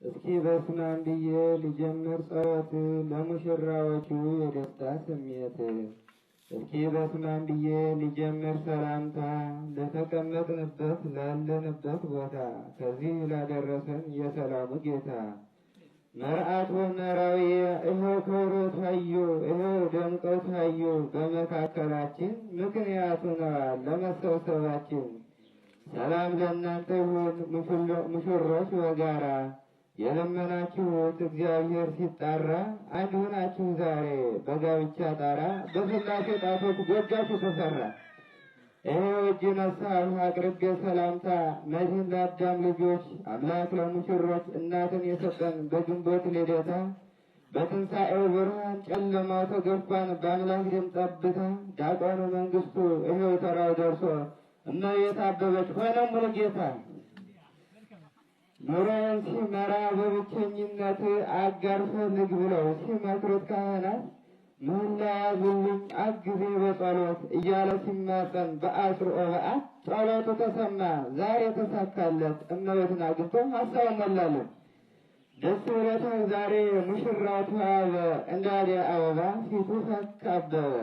እስኪ በስመ አብ ብዬ ልጀምር ጸሎት ለሙሽራዎቹ የደስታ ስሜት። እስኪ በስመ አብ ብዬ ልጀምር ሰላምታ ለተቀመጥንበት ላለንበት ቦታ ከዚህ ላደረሰን የሰላሙ ጌታ። መርዓት ወመራዊ ይኸው ክብረው ታዩ፣ ይኸው ደምቀው ታዩ በመካከላችን ምክንያቱ ነዋል ለመሰብሰባችን። ሰላም ለእናንተ ይሁን ሙሽሮች በጋራ የለመናችሁት እግዚአብሔር ሲጣራ አንድ ሆናችሁ ዛሬ በጋብቻ ጣራ በሥላሴ ጣቶች ጎጃችሁ ተሰራ። ይኸው እጅ ነሳሁ አቅርቤ ሰላምታ መድህን ለአዳም ልጆች አምላክ ለሙሽሮች እናትን የሰጠን በግንቦት ልደታ በትንሣኤው ብርሃን ጨለማው ተገፋን በአምላክ ደም ጠብታ ዲያቆኑ መንግሥቱ ይኸው ተራው ደርሶ እመቤት አበበች ሆነ ሙሉጌታ። ኑሮን ሲመራ በብቸኝነት አጋር ፈልግ ብለው ሲመክሩት ካህናት ምህላ ያዙልኝ አግዜ በጸሎት እያለ ሲማጸን በአስርኦ በዓት ጸሎቱ ተሰማ ዛሬ ተሳካለት እመቤትን አግኝቶ ሀሳቡን ሞላለት። ደስ ብሎታል ዛሬ ሙሽራው ተዋበ እንዳደ አበባ ፊቱ ፈካ አበበ።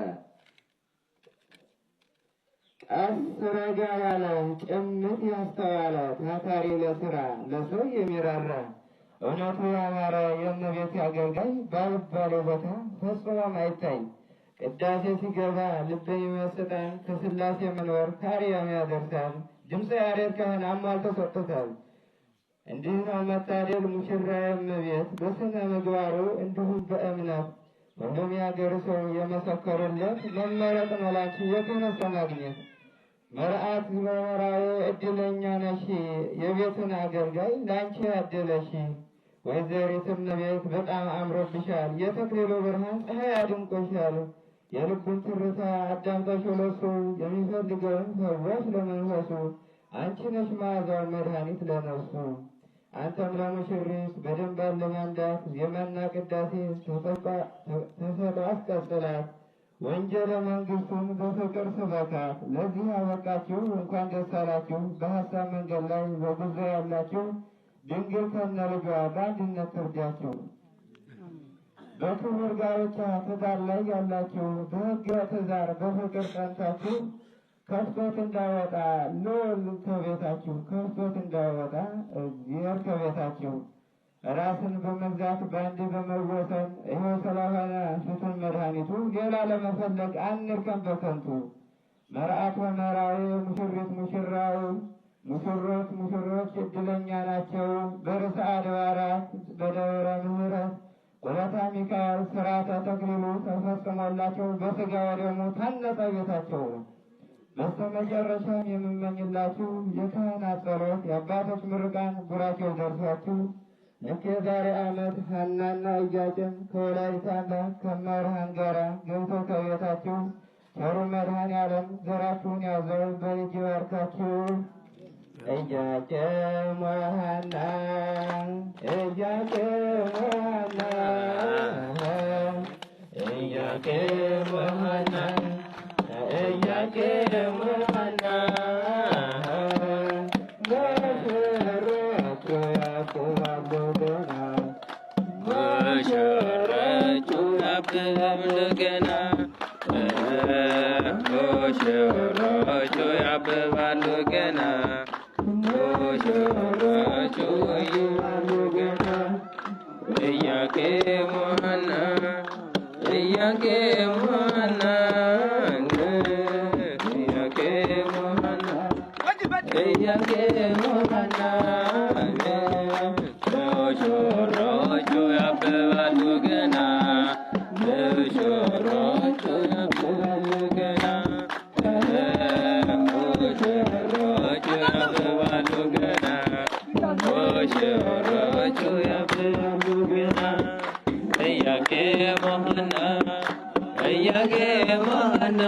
ቀስ ረጋ ያለ ጭምት ያስተዋለ ታታሪ ለስራ ለሰው የሚራራ እውነቱ ያማረ የእመቤት አገልጋይ ባልባሌ ቦታ ፈጽሞም አይታይ። ቅዳሴ ሲገባ ልብ የሚመስጣን ከሥላሴ መኖር ካርያም ያደርሳል። ድምፀ ያሬድ ካህን አሟልቶ ሰጥቶታል። እንዲህ ነው መታደል ሙሽራ የእመቤት በስነ ምግባሩ እንዲሁም በእምነት ሁሉም ያገር ሰው የመሰከሩለት መመረጥ መላኪ የክህነት ማግኘት። መርዓት በመራዊ ዕድለኛ ነሽ የቤቱን አገልጋይ ላንቺ ያደለሽ። ወይዘሪት እመቤት በጣም አምሮብሻል የተክሊሉ ብርሃን ፀሐይ አድምቆሻል። የልቡን ትርታ አዳምጠሽው ለሱ የሚፈልገውን ፈዋሽ ለመንፈሱ አንቺ ነሽ መዓዛው መድኃኒት ለነፍሱ። አንተም ለሙሽሪት በደንብ አለማምዳት ዜማና ቅዳሴ ተሰጦ አስቀጽላት። ወንጌለ መንግሥቱን በፍቅር ስበካት። ለዚህ አበቃችሁ እንኳን ደስ አላችሁ። በሀሳብ መንገድ ላይ በጉዞ ያላችሁ ድንግል ከነ ልጇ በአንድነት ትርዳችሁ። በክቡር ጋብቻ ትዳር ላይ ያላችሁ በሕገ ትዳር በፍቅር ጸንታችሁ ከፍቶት እንዳወጣ ልዑል ከቤታችሁ ከፍቶት እንዳወጣ እግዚአብሔር ከቤታችሁ። ራስን በመግዛት በአንድ በመወሰን ይኸው ስለሆነ ፍቱን መድኃኒቱ ሌላ ለመፈለግ አንርከም በከንቱ። መርዓት ወመራዊ ሙሽሪት ሙሽራው ሙሽሮች ዕድለኛ ናቸው። በርዕሰ አድባራት በደብረ ምሕረት ወለታ ሚካኤል ሥርዓተ ተክሊሉ ተፈጽሞላቸው በሥጋ ወደሙ ታነጸ ቤታቸው። በስተመጨረሻም የምመኝላችሁ የካህናት ጸሎት የአባቶች ምርቃን ቡራኬው ደርሷችሁ ልክ የዛሬ ዓመት ሐናና ኢያቄም ከወላዲተ አምላክ ከመብርሃን ጋራ ገብቶ ከቤታችሁ ቸሩ መድኃኔዓለም ዘራችሁን ያዘው በልጅ ይባርካችሁ። ኢያቄም ወሐና ኢያቄም ወሐና ኢያቄም ወሐና ኢያቄም ወሐና ሙሽሮቹ ያብባሉ ገና ሙሽሮቹ ያብባሉ ገና ሙሽሮቹ ያብባሉ ገና ኢያቄም ወሐና ኢያቄም ወሐና ኢያቄም ወሐና ኢያቄም ወሐና ሙሽሮቹ ያብባሉ ገና ሙሽሮቹ ያብባሉ ገና ሙሽሮቹ ያብባሉ ገና ሙሽሮቹ ያብባሉ ገና ኢያቄም ወሐና ኢያቄም ወሐና